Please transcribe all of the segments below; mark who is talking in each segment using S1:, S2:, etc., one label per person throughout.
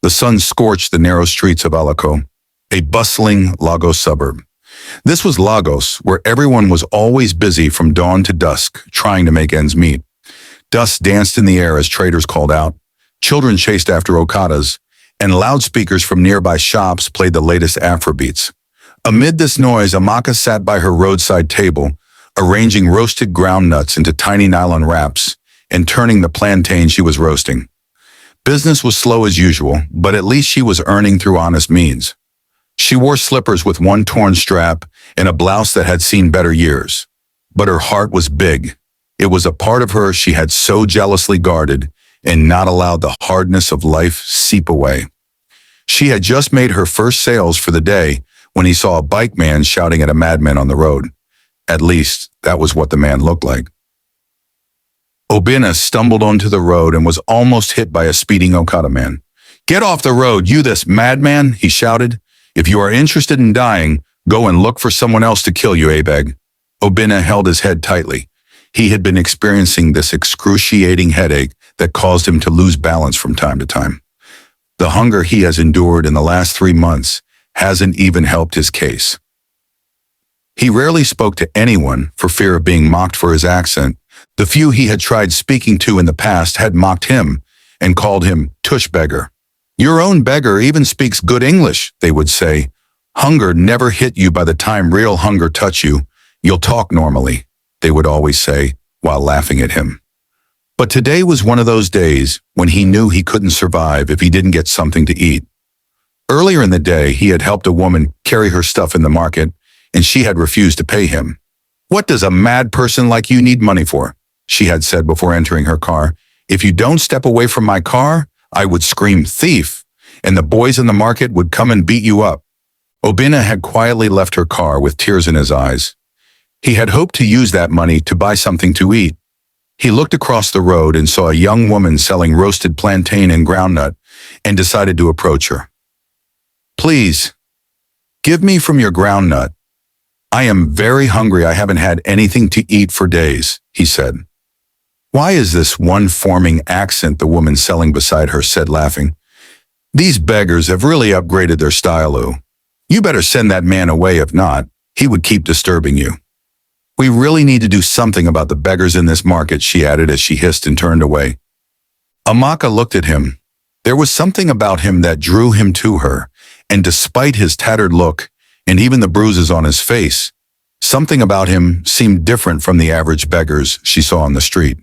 S1: The sun scorched the narrow streets of Alako, a bustling Lagos suburb. This was Lagos, where everyone was always busy from dawn to dusk, trying to make ends meet. Dust danced in the air as traders called out, children chased after okadas, and loudspeakers from nearby shops played the latest Afrobeats. Amid this noise, Amaka sat by her roadside table, arranging roasted ground nuts into tiny nylon wraps and turning the plantain she was roasting. Business was slow as usual, but at least she was earning through honest means. She wore slippers with one torn strap and a blouse that had seen better years. But her heart was big. It was a part of her she had so jealously guarded and not allowed the hardness of life seep away. She had just made her first sales for the day when he saw a bike man shouting at a madman on the road. At least, that was what the man looked like. Obinna stumbled onto the road and was almost hit by a speeding Okada man. "Get off the road, you this madman," he shouted. "If you are interested in dying, go and look for someone else to kill you, Abeg." Obinna held his head tightly. He had been experiencing this excruciating headache that caused him to lose balance from time to time. The hunger he has endured in the last 3 months hasn't even helped his case. He rarely spoke to anyone for fear of being mocked for his accent. The few he had tried speaking to in the past had mocked him and called him tush beggar. "Your own beggar even speaks good English," they would say. "Hunger never hit you by the time real hunger touch you. You'll talk normally," they would always say while laughing at him. But today was one of those days when he knew he couldn't survive if he didn't get something to eat. Earlier in the day, he had helped a woman carry her stuff in the market, and she had refused to pay him. "What does a mad person like you need money for?" she had said before entering her car. "If you don't step away from my car, I would scream thief, and the boys in the market would come and beat you up." Obinna had quietly left her car with tears in his eyes. He had hoped to use that money to buy something to eat. He looked across the road and saw a young woman selling roasted plantain and groundnut and decided to approach her. "Please, give me from your groundnut. I am very hungry. I haven't had anything to eat for days," he said. "Why is this one forming accent?" the woman selling beside her said, laughing. "These beggars have really upgraded their style. You better send that man away. If not, he would keep disturbing you. We really need to do something about the beggars in this market," she added as she hissed and turned away. Amaka looked at him. There was something about him that drew him to her, and despite his tattered look and even the bruises on his face, something about him seemed different from the average beggars she saw on the street.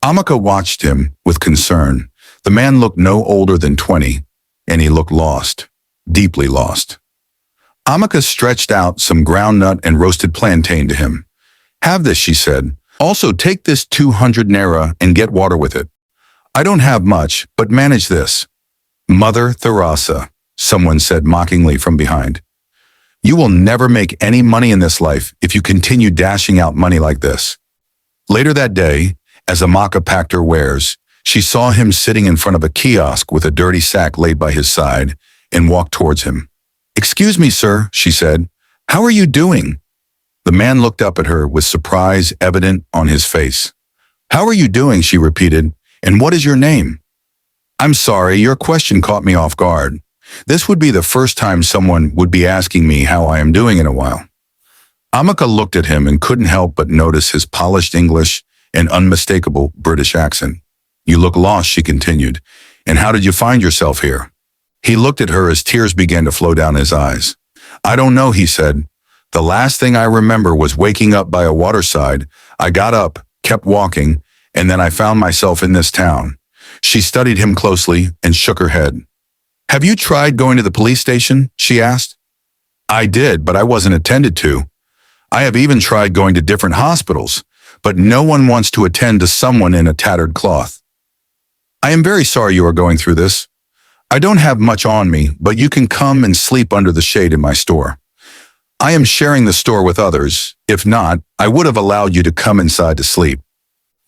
S1: Amaka watched him with concern. The man looked no older than 20, and he looked lost, deeply lost. Amaka stretched out some groundnut and roasted plantain to him. "Have this," she said. "Also take this 200 naira and get water with it. I don't have much, but manage this." "Mother Theresa," someone said mockingly from behind. "You will never make any money in this life if you continue dashing out money like this." Later that day, as Amaka packed her wares, she saw him sitting in front of a kiosk with a dirty sack laid by his side and walked towards him. "Excuse me, sir," she said. "How are you doing?" The man looked up at her with surprise evident on his face. "How are you doing?" she repeated. "And what is your name?" "I'm sorry, your question caught me off guard. This would be the first time someone would be asking me how I am doing in a while." Amaka looked at him and couldn't help but notice his polished English and unmistakable British accent. "You look lost," she continued. "And how did you find yourself here?" He looked at her as tears began to flow down his eyes. "I don't know," he said. "The last thing I remember was waking up by a waterside. I got up, kept walking, and then I found myself in this town." She studied him closely and shook her head. "Have you tried going to the police station?" she asked. "I did, but I wasn't attended to. I have even tried going to different hospitals, but no one wants to attend to someone in a tattered cloth." "I am very sorry you are going through this. I don't have much on me, but you can come and sleep under the shade in my store. I am sharing the store with others. If not, I would have allowed you to come inside to sleep."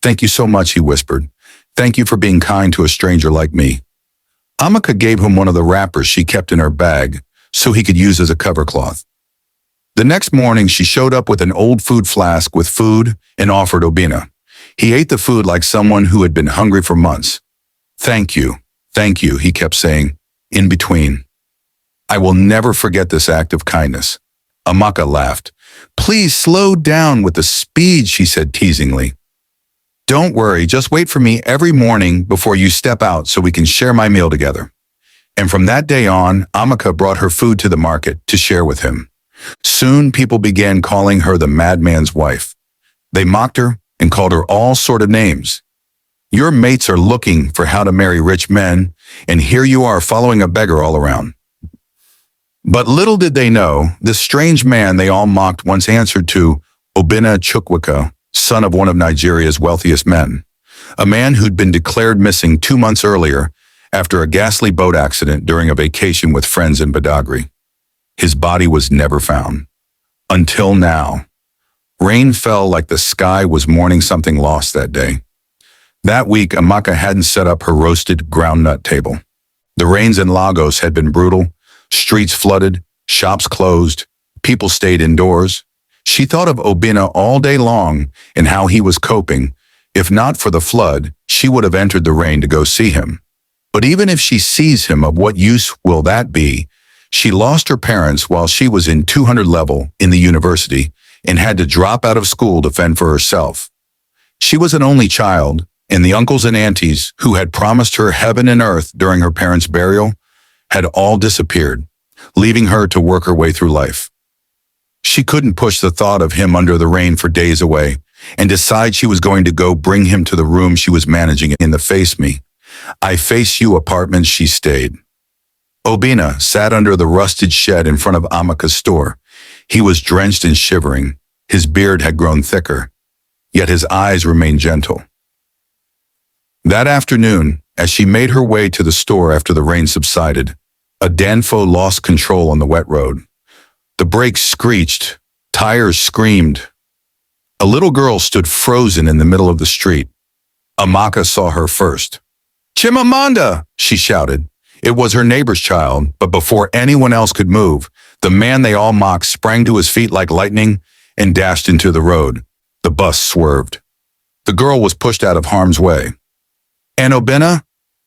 S1: "Thank you so much," he whispered. "Thank you for being kind to a stranger like me." Amaka gave him one of the wrappers she kept in her bag so he could use as a cover cloth. The next morning, she showed up with an old food flask with food and offered Obinna. He ate the food like someone who had been hungry for months. "Thank you. Thank you, he kept saying, in between. I will never forget this act of kindness. Amaka laughed. Please slow down with the speed, she said teasingly. Don't worry, just wait for me every morning before you step out so we can share my meal together. And from that day on, Amaka brought her food to the market to share with him. Soon people began calling her the madman's wife. They mocked her and called her all sort of names. Your mates are looking for how to marry rich men, and here you are following a beggar all around. But little did they know, this strange man they all mocked once answered to Obinna Chukwuka, son of one of Nigeria's wealthiest men, a man who'd been declared missing 2 months earlier after a ghastly boat accident during a vacation with friends in Badagry. His body was never found. Until now. Rain fell like the sky was mourning something lost that day. That week, Amaka hadn't set up her roasted groundnut table. The rains in Lagos had been brutal, streets flooded, shops closed, people stayed indoors. She thought of Obinna all day long and how he was coping. If not for the flood, she would have entered the rain to go see him. But even if she sees him, of what use will that be? She lost her parents while she was in 200 level in the university and had to drop out of school to fend for herself. She was an only child, and the uncles and aunties who had promised her heaven and earth during her parents' burial had all disappeared, leaving her to work her way through life. She couldn't push the thought of him under the rain for days away and decide she was going to go bring him to the room she was managing in the Face Me, I Face You apartment she stayed. Obinna sat under the rusted shed in front of Amaka's store. He was drenched and shivering. His beard had grown thicker, yet his eyes remained gentle. That afternoon, as she made her way to the store after the rain subsided, a Danfo lost control on the wet road. The brakes screeched, tires screamed. A little girl stood frozen in the middle of the street. Amaka saw her first. Chimamanda, she shouted. It was her neighbor's child, but before anyone else could move, the man they all mocked sprang to his feet like lightning and dashed into the road. The bus swerved. The girl was pushed out of harm's way. And Obinna?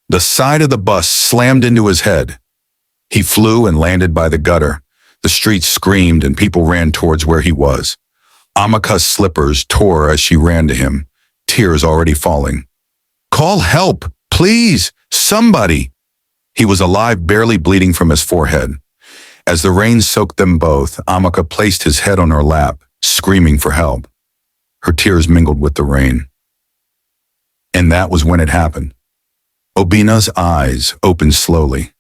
S1: The side of the bus slammed into his head. He flew and landed by the gutter. The streets screamed and people ran towards where he was. Amaka's slippers tore as she ran to him, tears already falling. Call help, please, somebody. He was alive, barely bleeding from his forehead. As the rain soaked them both, Amaka placed his head on her lap, screaming for help. Her tears mingled with the rain. And that was when it happened. Obinna's eyes opened slowly.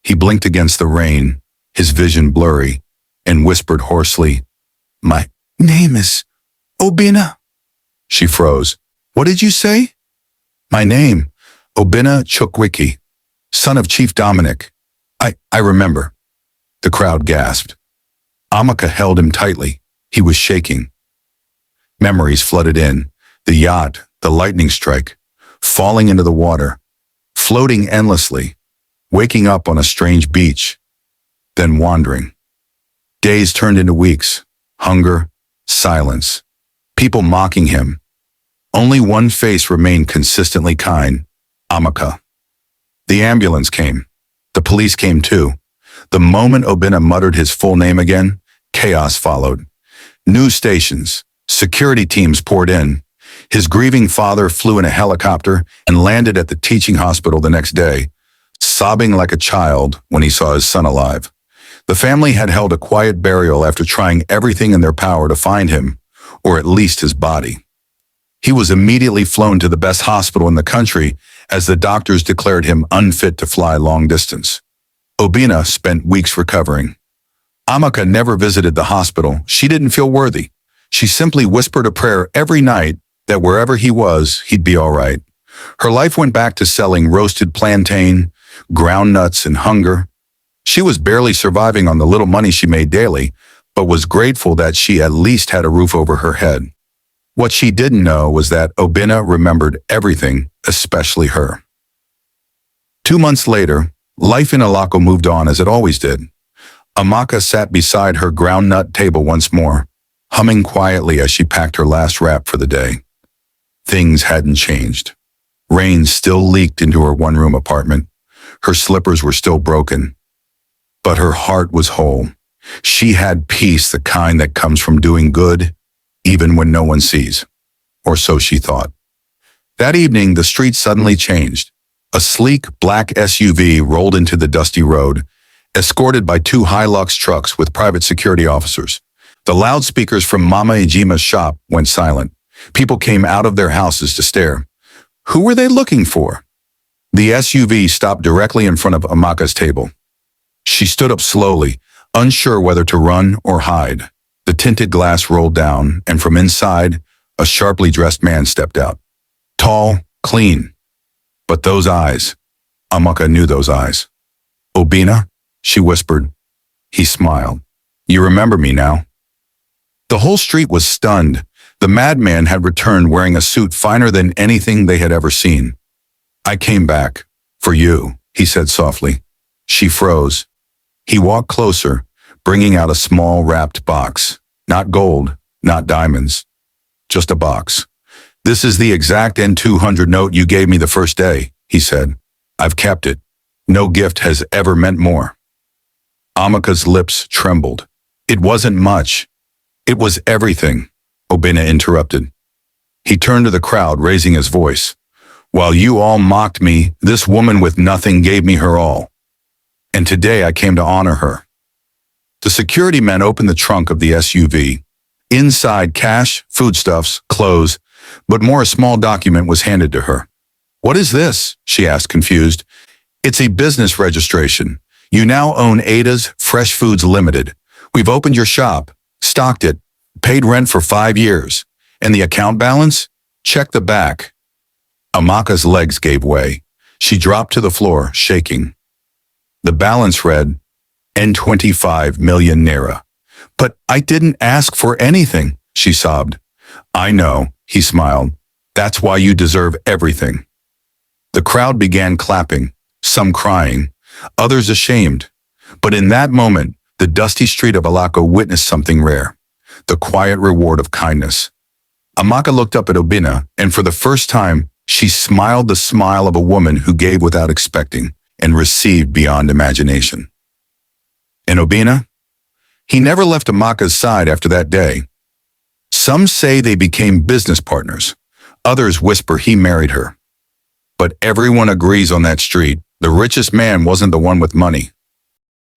S1: He blinked against the rain, his vision blurry, and whispered hoarsely, My name is Obinna. She froze. What did you say? My name, Obinna Chukwuka, son of Chief Dominic. I remember. The crowd gasped. Amaka held him tightly. He was shaking. Memories flooded in. The yacht, the lightning strike, falling into the water, floating endlessly, waking up on a strange beach, then wandering. Days turned into weeks, hunger, silence, people mocking him. Only one face remained consistently kind, Amaka. The ambulance came. The police came too. The moment Obinna muttered his full name again, chaos followed. News stations, security teams poured in. His grieving father flew in a helicopter and landed at the teaching hospital the next day, sobbing like a child when he saw his son alive. The family had held a quiet burial after trying everything in their power to find him, or at least his body. He was immediately flown to the best hospital in the country as the doctors declared him unfit to fly long distance. Obinna spent weeks recovering. Amaka never visited the hospital. She didn't feel worthy. She simply whispered a prayer every night that wherever he was, he'd be all right. Her life went back to selling roasted plantain, ground nuts, and hunger. She was barely surviving on the little money she made daily, but was grateful that she at least had a roof over her head. What she didn't know was that Obinna remembered everything, especially her. 2 months later, life in Alako moved on as it always did. Amaka sat beside her groundnut table once more, humming quietly as she packed her last wrap for the day. Things hadn't changed. Rain still leaked into her one-room apartment. Her slippers were still broken, but her heart was whole. She had peace, the kind that comes from doing good, even when no one sees. Or so she thought. That evening, the street suddenly changed. A sleek, black SUV rolled into the dusty road, escorted by two Hilux trucks with private security officers. The loudspeakers from Mama Ijima's shop went silent. People came out of their houses to stare. Who were they looking for? The SUV stopped directly in front of Amaka's table. She stood up slowly, unsure whether to run or hide. The tinted glass rolled down, and from inside, a sharply dressed man stepped out. Tall, clean. But those eyes. Amaka knew those eyes. Obina? She whispered. He smiled. You remember me now? The whole street was stunned. The madman had returned wearing a suit finer than anything they had ever seen. I came back. For you, he said softly. She froze. He walked closer, bringing out a small wrapped box. Not gold, not diamonds. Just a box. This is the exact N200 note you gave me the first day, he said. I've kept it. No gift has ever meant more. Amaka's lips trembled. It wasn't much. It was everything, Obina interrupted. He turned to the crowd, raising his voice. While you all mocked me, this woman with nothing gave me her all. And today I came to honor her. The security men opened the trunk of the SUV. Inside, cash, foodstuffs, clothes, but more a small document was handed to her. What is this? She asked, confused. It's a business registration. You now own Ada's Fresh Foods Limited. We've opened your shop, stocked it, paid rent for 5 years. And the account balance? Check the back. Amaka's legs gave way. She dropped to the floor, shaking. The balance read, N25 million naira. But I didn't ask for anything, she sobbed. I know, he smiled. That's why you deserve everything. The crowd began clapping, some crying, others ashamed. But in that moment, the dusty street of Alako witnessed something rare, the quiet reward of kindness. Amaka looked up at Obina, and for the first time, she smiled the smile of a woman who gave without expecting and received beyond imagination. And Obina? He never left Amaka's side after that day. Some say they became business partners. Others whisper he married her. But everyone agrees on that street, the richest man wasn't the one with money.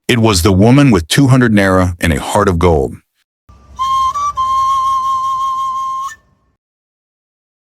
S1: It was the woman with 200 naira and a heart of gold.